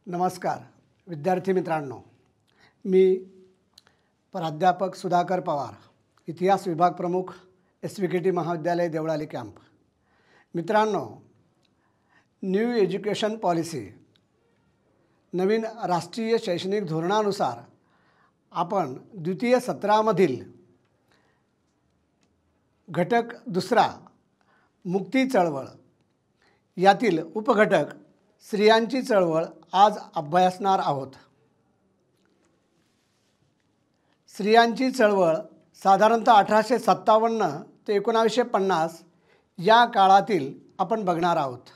नमस्कार विद्यार्थी मित्रांनो, मी प्राध्यापक सुधाकर पवार, इतिहास विभाग प्रमुख SVKT महाविद्यालय देवळाली कॅम्प। मित्रांनो, न्यू एज्युकेशन पॉलिसी नवीन राष्ट्रीय शैक्षणिक धोरणानुसार आपण द्वितीय सत्रामधील घटक दुसरा मुक्ती चळवळ यातील उपघटक स्त्रियांची चळवळ आज अभ्यासणार आहोत। स्त्रियांची चळवळ साधारणतः 1857 ते 1950 या काळातील आपण बघणार आहोत।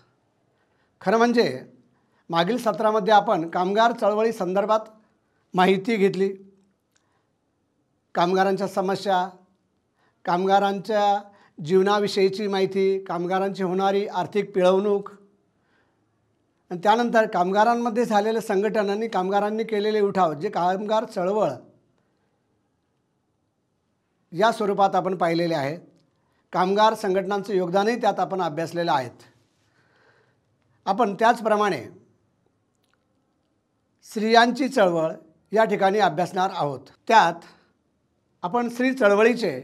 खरं म्हणजे मागील सत्रामध्ये आपण कामगार चळवळी संदर्भात माहिती घेतली, कामगारांच्या समस्या, कामगारांच्या जीवनाविषयीची माहिती, कामगारांची होणारी आर्थिक पिळवणूक आणि त्यानंतर कामगारांमध्ये झालेले संघटन आणि कामगारांनी केलेले उठाव जे कामगार चळवळ या स्वरूपात आपण पाहिलेले आहे। कामगार संघटनांचं योगदानही त्यात आपण अभ्यासलेलं आहेत। आपण त्याचप्रमाणे स्त्रियांची चळवळ या ठिकाणी अभ्यासणार आहोत। त्यात आपण स्त्री चळवळीचे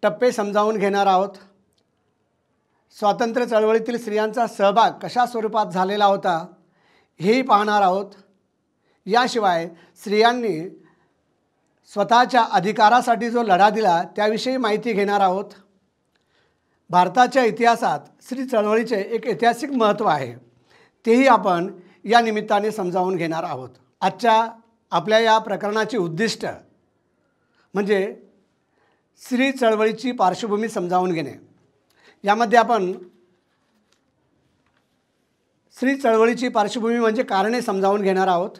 टप्पे समजावून घेणार आहोत। स्वातंत्र्य चळवळीतील स्त्रियांचा सहभाग कशा स्वरूपात झालेला होता हेही पाहणार आहोत। याशिवाय स्त्रियांनी स्वतःच्या अधिकारासाठी जो लढा दिला त्याविषयी माहिती घेणार आहोत। भारताच्या इतिहासात स्त्री चळवळीचे एक ऐतिहासिक महत्त्व आहे, तेही आपण या निमित्ताने समजावून घेणार आहोत। आजच्या आपल्या या प्रकरणाचे उद्दिष्ट म्हणजे स्त्री चळवळीची पार्श्वभूमी समजावून घेणे। यामध्ये आपण स्त्री चळवळीची पार्श्वभूमी म्हणजे कारणे समजावून घेणार आहोत।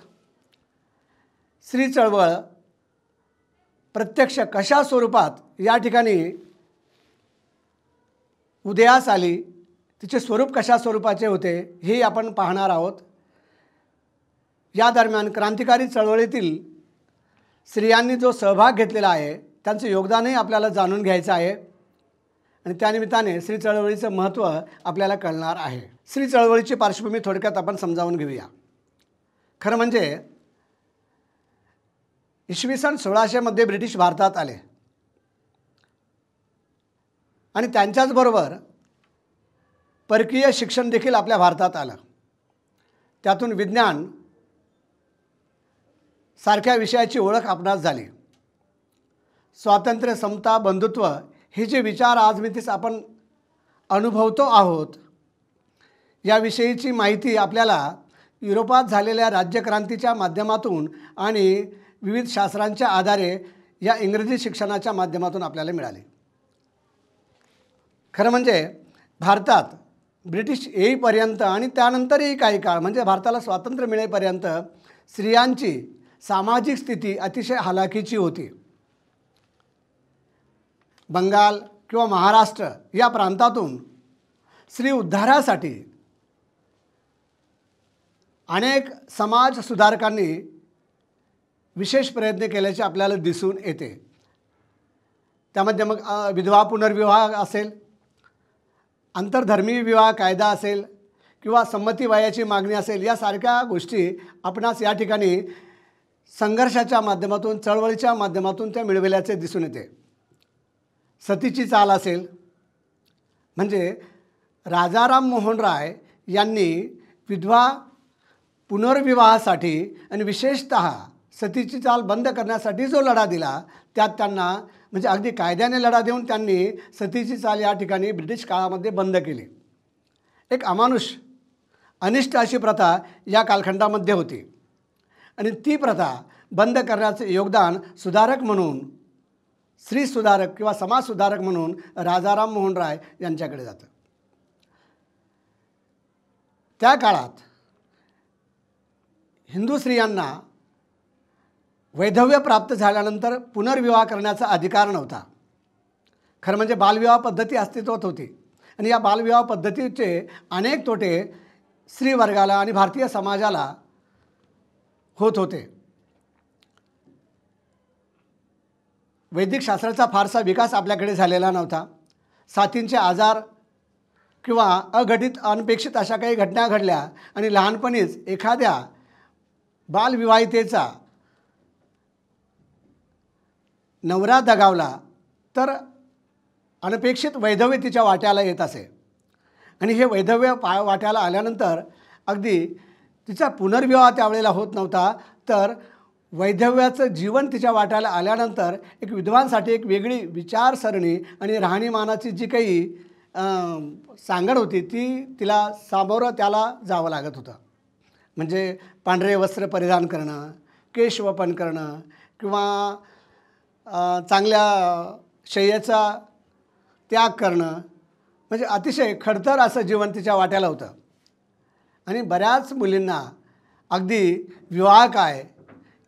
स्त्री चळवळ प्रत्यक्ष कशा स्वरूपात या ठिकाणी उदयास आली, तिचे स्वरूप कशा स्वरूपाचे होते हे आपण पाहणार आहोत। या दरम्यान क्रांतिकारी चळवळीतील स्त्रियांनी जो सहभाग घेतलेला आहे त्यांचे योगदानही आपल्याला जाणून घ्यायचं आहे आणि त्यानिमित्ताने स्त्री चळवळीचं महत्त्व आपल्याला कळणार आहे। स्त्री चळवळीची पार्श्वभूमी थोडक्यात आपण समजावून घेऊया। खरं म्हणजे इसवी सन 1600 मध्ये ब्रिटिश भारतात आले आणि त्यांच्याचबरोबर परकीय शिक्षण देखील आपल्या भारतात आलं। त्यातून विज्ञान सारख्या विषयाची ओळख आपणास झाली। स्वातंत्र्य, समता, बंधुत्व हे जे विचार आज मी तेच आपण अनुभवतो आहोत, याविषयीची माहिती आपल्याला युरोपात झालेल्या राज्यक्रांतीच्या माध्यमातून आणि विविध शास्त्रांच्या आधारे या इंग्रजी शिक्षणाच्या माध्यमातून आपल्याला मिळाली। खरं म्हणजे भारतात ब्रिटिश येईपर्यंत आणि त्यानंतरही काही काळ म्हणजे भारताला स्वातंत्र्य मिळेपर्यंत स्त्रियांची सामाजिक स्थिती अतिशय हलाखीची होती। बंगाल किंवा महाराष्ट्र या प्रांतातून स्त्री उद्धारासाठी अनेक समाज सुधारकांनी विशेष प्रयत्न केल्याचे आपल्याला दिसून येते। त्यामध्ये मग विधवा पुनर्विवाह असेल, आंतरधर्मी विवाह कायदा असेल किंवा संमती वयाची मागणी असेल, यासारख्या गोष्टी आपणास या ठिकाणी संघर्षाच्या माध्यमातून, चळवळीच्या माध्यमातून त्या मिळविल्याचे दिसून येते। सतीची चाल असेल म्हणजे राजाराम मोहन राय यांनी विधवा पुनर्विवाहासाठी आणि विशेषतः सतीची चाल बंद करण्यासाठी जो लढा दिला त्यात त्यांना म्हणजे अगदी कायद्याने लढा देऊन त्यांनी सतीची चाल या ठिकाणी ब्रिटिश काळामध्ये बंद केली। एक अमानुष अनिष्ट अशी प्रथा या कालखंडामध्ये होती आणि ती प्रथा बंद करण्याचे योगदान सुधारक म्हणून, स्त्री सुधारक किंवा समाज सुधारक म्हणून राजाराम मोहन राय यांच्याकडे जातं। त्या काळात हिंदू स्त्रियांना वैधव्य प्राप्त झाल्यानंतर पुनर्विवाह करण्याचा अधिकार नव्हता। खरं म्हणजे बालविवाह पद्धती अस्तित्वात होती आणि या बालविवाह पद्धतीचे अनेक तोटे स्त्री वर्गाला आणि भारतीय समाजाला होत होते। वैदिक शास्त्राचा फारसा विकास आपल्याकडे झालेला नव्हता। साथींचे आजार किंवा अघटित अनपेक्षित अशा काही घटना घडल्या आणि लहानपणीच एखाद्या बालविवाहितेचा नवरा दगावला तर अनपेक्षित वैधव्य तिच्या वाट्याला येत असे आणि हे वैधव्य वाट्याला आल्यानंतर अगदी तिचा पुनर्विवाह त्यावेळेला होत नव्हता, तर वैधव्याचं जीवन तिच्या वाट्याला आल्यानंतर एक विधवांसाठी एक वेगळी विचारसरणी आणि राहणीमानाची जी काही सांगड होती ती तिला सामोरं त्याला जावं लागत होतं. म्हणजे पांढरे वस्त्र परिधान करणं, केशवपन करणं किंवा चांगल्या शय्येचा त्याग करणं, म्हणजे अतिशय खडतर असं जीवन तिच्या वाट्याला होतं. आणि बऱ्याच मुलींना अगदी विवाह काय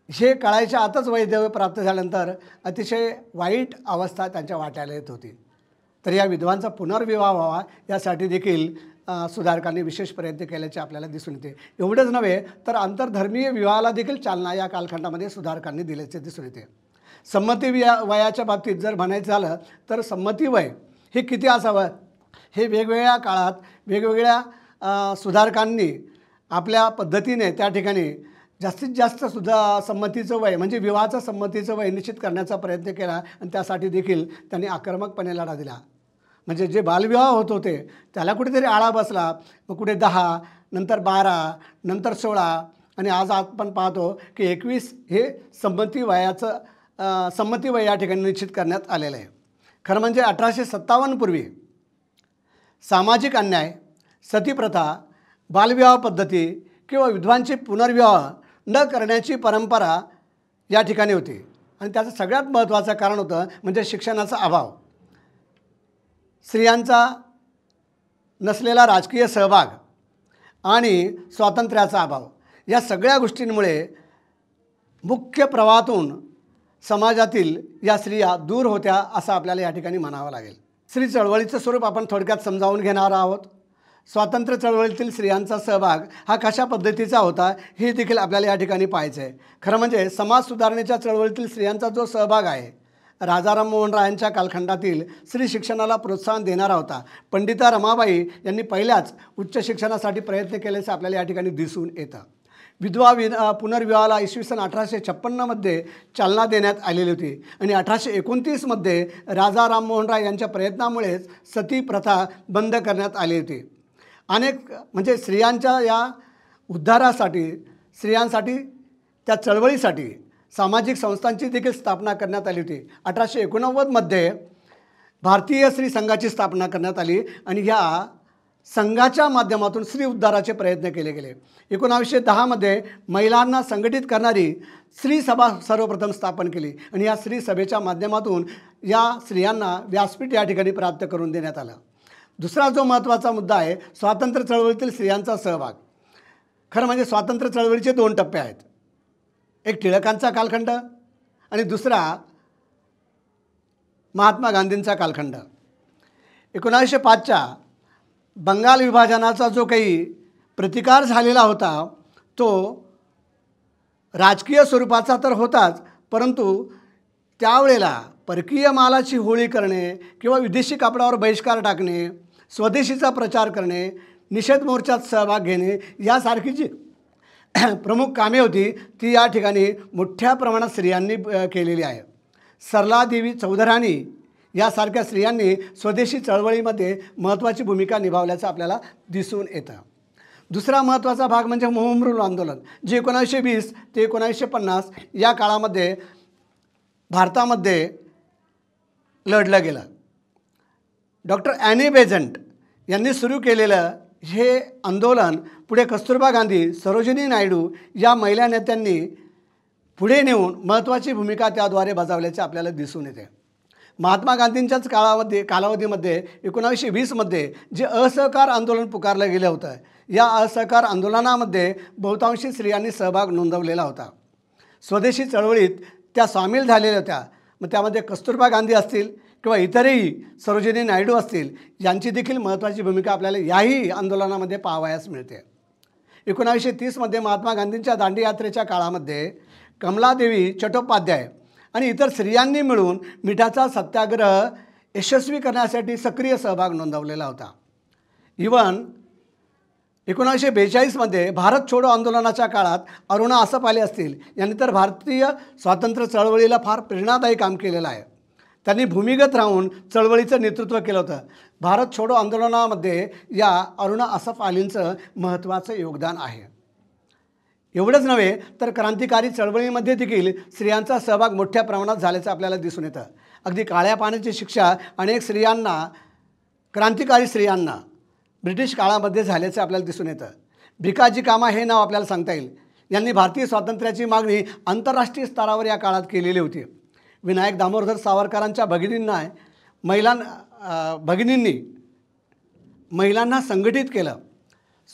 हे कळायच्या आतच वैधव्य प्राप्त झाल्यानंतर अतिशय वाईट अवस्था त्यांच्या वाट्याला येत होती. तर या विधवांचा पुनर्विवाह व्हावा यासाठी देखील सुधारकांनी विशेष प्रयत्न केल्याचे आपल्याला दिसून येते. एवढंच नव्हे तर आंतरधर्मीय विवाहाला देखील चालना या कालखंडामध्ये सुधारकांनी दिल्याचे दिसून येते. संमती वयाच्या बाबतीत जर म्हणायचं झालं तर संमती वय हे किती असावं हे वेगवेगळ्या काळात वेगवेगळ्या सुधारकांनी आपल्या पद्धतीने त्या ठिकाणी जास्तीत जास्त संमतीचं वय म्हणजे विवाहाचं संमतीचं वय निश्चित करण्याचा प्रयत्न केला आणि त्यासाठी देखील त्यांनी आक्रमकपणे लढा दिला. म्हणजे जे बालविवाह होत होते त्याला कुठेतरी आळा बसला. मग कुठे 10, नंतर 12, नंतर 16 आणि आज आपण पाहतो की 21 हे संमती वय या ठिकाणी निश्चित करण्यात आलेलं आहे. खरं म्हणजे 1857 पूर्वी सामाजिक अन्याय, सतीप्रथा, बालविवाह पद्धती किंवा विधवांचे पुनर्विवाह न करण्याची परंपरा या ठिकाणी होती आणि त्याचं सगळ्यात महत्त्वाचं कारण होतं म्हणजे शिक्षणाचा अभाव, स्त्रियांचा नसलेला राजकीय सहभाग आणि स्वातंत्र्याचा अभाव. या सगळ्या गोष्टींमुळे मुख्य प्रवाहातून समाजातील या स्त्रिया दूर होत्या असं आपल्याला या ठिकाणी म्हणावं लागेल. स्त्री चळवळीचं स्वरूप आपण थोडक्यात समजावून घेणार आहोत. स्वातंत्र्य चळवळीतील स्त्रियांचा सहभाग हा कशा पद्धतीचा होता हे देखील आपल्याला या ठिकाणी पाहायचं आहे. खरं म्हणजे समाज सुधारणेच्या चळवळीतील स्त्रियांचा जो सहभाग आहे राजाराम मोहन रायांच्या कालखंडातील स्त्री शिक्षणाला प्रोत्साहन देणारा होता. पंडिता रमाबाई यांनी पहिल्याच उच्च शिक्षणासाठी प्रयत्न केल्याचे आपल्याला या ठिकाणी दिसून येतं. विधवा पुनर्विवाहाला इसवी सन 1856 चालना देण्यात आलेली होती आणि 1829 राजा राममोहन राय यांच्या प्रयत्नामुळेच सती प्रथा बंद करण्यात आली होती. अनेक म्हणजे स्त्रियांच्या या उद्धारासाठी स्त्रियांसाठी त्या चळवळीसाठी सामाजिक संस्थांची देखील स्थापना करण्यात आली होती. 1889 भारतीय स्त्री संघाची स्थापना करण्यात आली आणि ह्या संघाच्या माध्यमातून स्त्री उद्धाराचे प्रयत्न केले गेले. 1910 महिलांना संघटित करणारी स्त्री सभा सर्वप्रथम स्थापन केली आणि या स्त्री सभेच्या माध्यमातून या स्त्रियांना व्यासपीठ या ठिकाणी प्राप्त करून देण्यात आलं. दुसरा जो महत्त्वाचा मुद्दा आहे स्वातंत्र्य चळवळीतील स्त्रियांचा सहभाग. खरं म्हणजे स्वातंत्र्य चळवळीचे 2 टप्पे आहेत. एक टिळकांचा कालखंड आणि दुसरा महात्मा गांधींचा कालखंड. 1905च्या बंगाल विभाजनाचा जो काही प्रतिकार झालेला होता तो राजकीय स्वरूपाचा तर होताच, परंतु त्यावेळेला परकीय मालाची होळी करणे किंवा विदेशी कापडावर बहिष्कार टाकणे, स्वदेशीचा प्रचार करणे, निषेध मोर्चात सहभाग घेणे यासारखी जी प्रमुख कामे होती ती या ठिकाणी मोठ्या प्रमाणात स्त्रियांनी केलेली आहे. सरलादेवी चौधराणी यासारख्या स्त्रियांनी स्वदेशी चळवळीमध्ये महत्त्वाची भूमिका निभावल्याचं आपल्याला दिसून येतं. दुसरा महत्त्वाचा भाग म्हणजे होम रूल आंदोलन जे 1920 ते 1950 या काळामध्ये भारतामध्ये लढलं गेलं. डॉक्टर ॲनी बेझंट यांनी सुरू केलेलं हे आंदोलन पुढे कस्तुरबा गांधी, सरोजिनी नायडू या महिला नेत्यांनी पुढे नेऊन महत्त्वाची भूमिका त्याद्वारे बजावल्याचे आपल्याला दिसून येते. महात्मा गांधींच्याच कालावधीमध्ये 1920 जे असहकार आंदोलन पुकारलं गेलं होतं या असहकार आंदोलनामध्ये बहुतांशी स्त्रियांनी सहभाग नोंदवलेला होता. स्वदेशी चळवळीत त्या सामील झालेल्या होत्या. मग त्यामध्ये कस्तुरबा गांधी असतील किंवा इतरही सरोजिनी नायडू असतील यांची देखील महत्त्वाची भूमिका आपल्याला याही आंदोलनामध्ये पाहावयास मिळते. 1930 महात्मा गांधींच्या दांडी यात्रेच्या काळामध्ये कमलादेवी चट्टोपाध्याय आणि इतर स्त्रियांनी मिळून मिठाचा सत्याग्रह यशस्वी करण्यासाठी सक्रिय सहभाग नोंदवलेला होता. इवन 1942मध्ये भारत छोडो आंदोलनाच्या काळात अरुणा आसफ असतील यांनी तर भारतीय स्वातंत्र्य चळवळीला फार प्रेरणादायी काम केलेलं आहे. त्यांनी भूमिगत राहून चळवळीचं नेतृत्व केलं होतं. भारत छोडो आंदोलनामध्ये या अरुणा आसफ अलींचं महत्त्वाचं योगदान आहे. एवढंच नव्हे तर क्रांतिकारी चळवळीमध्ये देखील स्त्रियांचा सहभाग मोठ्या प्रमाणात झाल्याचं आपल्याला दिसून येतं. अगदी काळ्या पाण्याची शिक्षा अनेक स्त्रियांना, क्रांतिकारी स्त्रियांना ब्रिटिश काळामध्ये झाल्याचं आपल्याला दिसून येतं. भिकाजी कामा हे नाव आपल्याला सांगता येईल. यांनी भारतीय स्वातंत्र्याची मागणी आंतरराष्ट्रीय स्तरावर या काळात केलेली होती. विनायक दामोदर सावरकरांच्या भगिनींनी महिलांना संघटित केलं.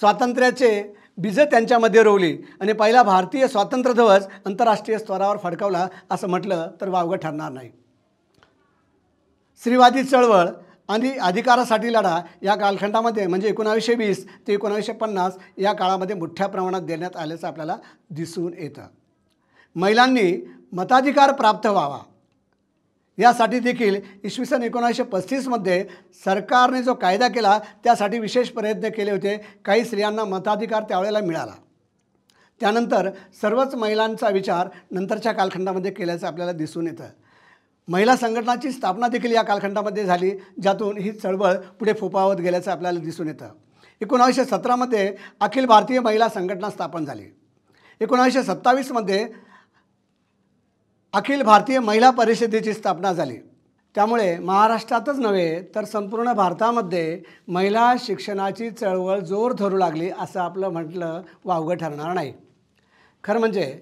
स्वातंत्र्याचे बीज त्यांच्यामध्ये रोवली आणि पहिला भारतीय स्वातंत्र्य ध्वज आंतरराष्ट्रीय स्तरावर फडकवला असं म्हटलं तर वावगं ठरणार नाही. स्त्रीवादी चळवळ आणि अधिकारासाठी लढा या कालखंडामध्ये म्हणजे 1920 ते 1950 या काळामध्ये मोठ्या प्रमाणात देण्यात आल्याचं आपल्याला दिसून येतं. महिलांनी मताधिकार प्राप्त व्हावा यासाठी देखील इसवी सन 1935मध्ये सरकारने जो कायदा केला त्यासाठी विशेष प्रयत्न केले होते. काही स्त्रियांना मताधिकार त्यावेळेला मिळाला. त्यानंतर सर्वच महिलांचा विचार नंतरच्या कालखंडामध्ये केल्याचं आपल्याला दिसून येतं. महिला संघटनाची स्थापना देखील या कालखंडामध्ये झाली, ज्यातून ही चळवळ पुढे फोफावत गेल्याचं आपल्याला दिसून येतं. 1917मध्ये अखिल भारतीय महिला संघटना स्थापन झाली. 1927मध्ये अखिल भारतीय महिला परिषदेची स्थापना झाली. त्यामुळे महाराष्ट्रातच नव्हे तर संपूर्ण भारतामध्ये महिला शिक्षणाची चळवळ जोर धरू लागली असं आपलं म्हटलं वावगं ठरणार नाही. खरं म्हणजे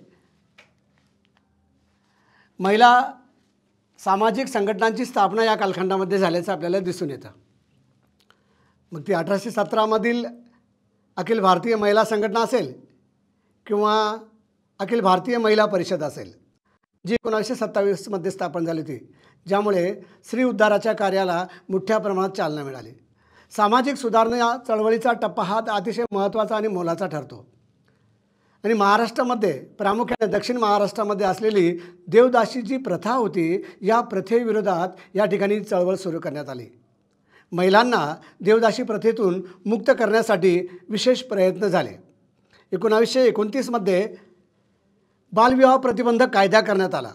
महिला सामाजिक संघटनांची स्थापना या कालखंडामध्ये झाल्याचं आपल्याला दिसून येतं. मग ती 1817मधील अखिल भारतीय महिला संघटना असेल किंवा अखिल भारतीय महिला परिषद असेल, जी 1927मध्ये स्थापन झाली होती, ज्यामुळे स्त्री उद्धाराच्या कार्याला मोठ्या प्रमाणात चालना मिळाली. सामाजिक सुधारणा चळवळीचा टप्पा हा अतिशय महत्त्वाचा आणि मोलाचा ठरतो. आणि महाराष्ट्रामध्ये प्रामुख्याने दक्षिण महाराष्ट्रामध्ये असलेली देवदासी जी प्रथा होती, या प्रथेविरोधात या ठिकाणी चळवळ सुरू करण्यात आली. महिलांना देवदासी प्रथेतून मुक्त करण्यासाठी विशेष प्रयत्न झाले. 1929मध्ये बालविवाह प्रतिबंधक कायदा करण्यात आला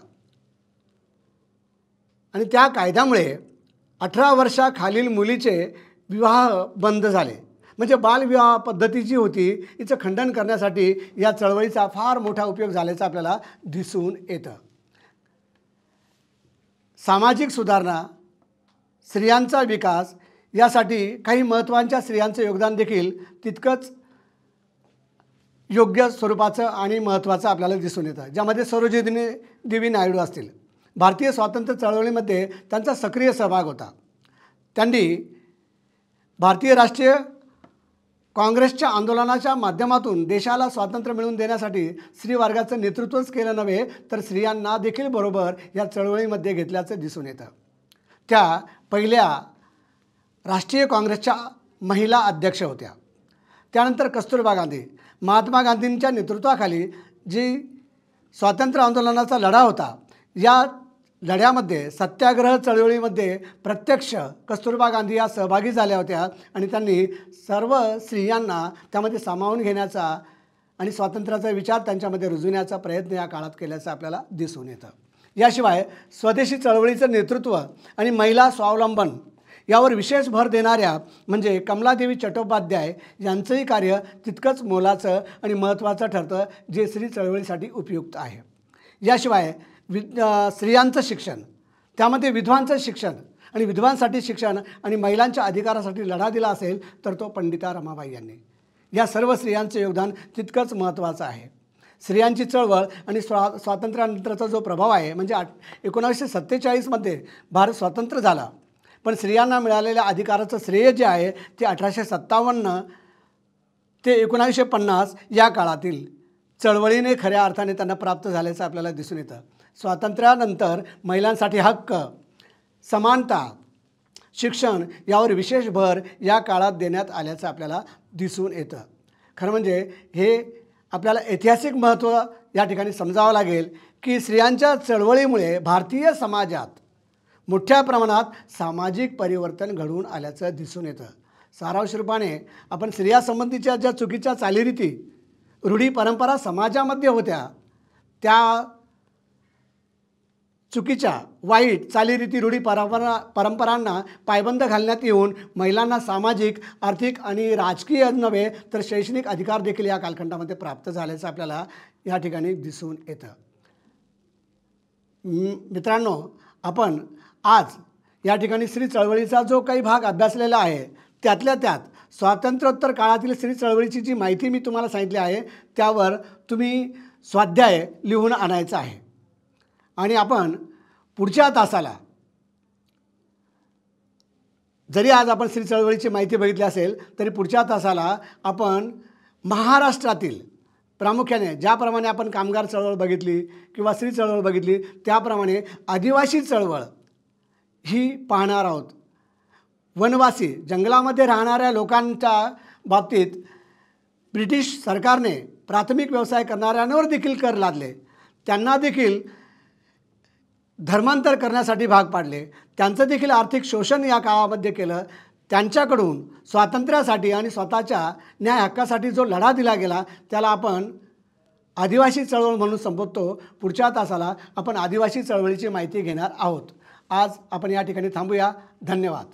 आणि त्या कायद्यामुळे 18 वर्षाखालील मुलीचे विवाह बंद झाले. म्हणजे बालविवाह पद्धती जी होती हिचं खंडन करण्यासाठी या चळवळीचा फार मोठा उपयोग झाल्याचं आपल्याला दिसून येतं. सामाजिक सुधारणा, स्त्रियांचा विकास यासाठी काही महत्त्वाच्या स्त्रियांचं योगदान देखील तितकंच योग्य स्वरूपाचं आणि महत्त्वाचं आपल्याला दिसून येतं. ज्यामध्ये सरोजिनी देवी नायडू असतील. भारतीय स्वातंत्र्य चळवळीमध्ये त्यांचा सक्रिय सहभाग होता. त्यांनी भारतीय राष्ट्रीय काँग्रेसच्या आंदोलनाच्या माध्यमातून देशाला स्वातंत्र्य मिळवून देण्यासाठी स्त्रीवर्गाचं नेतृत्वच केलं नव्हे तर स्त्रियांना देखील बरोबर या चळवळीमध्ये घेतल्याचं दिसून येतं. त्या पहिल्या राष्ट्रीय काँग्रेसच्या महिला अध्यक्ष होत्या. त्यानंतर कस्तुरबा गांधी, महात्मा गांधींच्या नेतृत्वाखाली जी स्वातंत्र्य आंदोलनाचा लढा होता, या लढ्यामध्ये सत्याग्रह चळवळीमध्ये प्रत्यक्ष कस्तुरबा गांधी या सहभागी झाल्या होत्या आणि त्यांनी सर्व स्त्रियांना त्यामध्ये सामावून घेण्याचा आणि स्वातंत्र्याचा विचार त्यांच्यामध्ये रुजवण्याचा प्रयत्न या काळात केल्याचं आपल्याला दिसून येतं. याशिवाय स्वदेशी चळवळीचं नेतृत्व आणि महिला स्वावलंबन यावर विशेष भर देणाऱ्या म्हणजे कमलादेवी चट्टोपाध्याय यांचंही कार्य तितकंच मोलाचं आणि महत्त्वाचं ठरतं, जे स्त्री चळवळीसाठी उपयुक्त आहे. याशिवाय स्त्रियांचं शिक्षण, त्यामध्ये विधवांचं शिक्षण आणि विधवांसाठी शिक्षण आणि महिलांच्या अधिकारासाठी लढा दिला असेल तर तो पंडिता रमाबाई यांनी. या सर्व स्त्रियांचं योगदान तितकंच महत्त्वाचं आहे. स्त्रियांची चळवळ आणि स्वातंत्र्यानंतरचा जो प्रभाव आहे म्हणजे 1947मध्ये भारत स्वतंत्र झाला, पण स्त्रियांना मिळालेल्या अधिकाराचं श्रेय जे आहे ते 1857 ते 1950 या काळातील चळवळीने खऱ्या अर्थाने त्यांना प्राप्त झाल्याचं आपल्याला दिसून येतं. स्वातंत्र्यानंतर महिलांसाठी हक्क, समानता, शिक्षण यावर विशेष भर या काळात देण्यात आल्याचं आपल्याला दिसून येतं. खरं म्हणजे हे आपल्याला ऐतिहासिक महत्त्व या ठिकाणी समजावं लागेल की स्त्रियांच्या चळवळीमुळे भारतीय समाजात मोठ्या प्रमाणात सामाजिक परिवर्तन घडवून आल्याचं दिसून येतं. सारांश रूपाने आपण स्त्रियासंबंधीच्या ज्या चुकीच्या चालीरीती, रूढी परंपरा समाजामध्ये होत्या, त्या चुकीच्या वाईट चालीरीती, रूढी परंपरांना पायबंद घालण्यात येऊन महिलांना सामाजिक, आर्थिक आणि राजकीय नव्हे तर शैक्षणिक अधिकार देखील या कालखंडामध्ये प्राप्त झाल्याचं आपल्याला या ठिकाणी दिसून येतं. मित्रांनो, आपण आज या ठिकाणी स्त्री चळवळीचा जो काही भाग अभ्यासलेला आहे, त्यातल्या त्यात स्वातंत्र्योत्तर काळातील स्त्री चळवळीची जी माहिती मी तुम्हाला सांगितली आहे त्यावर तुम्ही स्वाध्याय लिहून आणायचा आहे. आणि आपण पुढच्या तासाला, जरी आज आपण स्त्री चळवळीची माहिती बघितली असेल तरी पुढच्या तासाला आपण महाराष्ट्रातील प्रामुख्याने ज्याप्रमाणे आपण कामगार चळवळ बघितली किंवा स्त्री चळवळ बघितली त्याप्रमाणे आदिवासी चळवळ ही पाहणार आहोत. वनवासी जंगलामध्ये राहणाऱ्या लोकांच्या बाबतीत ब्रिटिश सरकारने प्राथमिक व्यवसाय करणाऱ्यांवर देखील कर लादले, त्यांना देखील धर्मांतर करण्यासाठी भाग पाडले, त्यांचं देखील आर्थिक शोषण या काळामध्ये केलं. त्यांच्याकडून स्वातंत्र्यासाठी आणि स्वतःच्या न्याय हक्कासाठी जो लढा दिला गेला त्याला आपण आदिवासी चळवळ म्हणून संबोधतो. पुढच्या तासाला आपण आदिवासी चळवळीची माहिती घेणार आहोत. आज आपण या ठिकाणी थांबूया. धन्यवाद.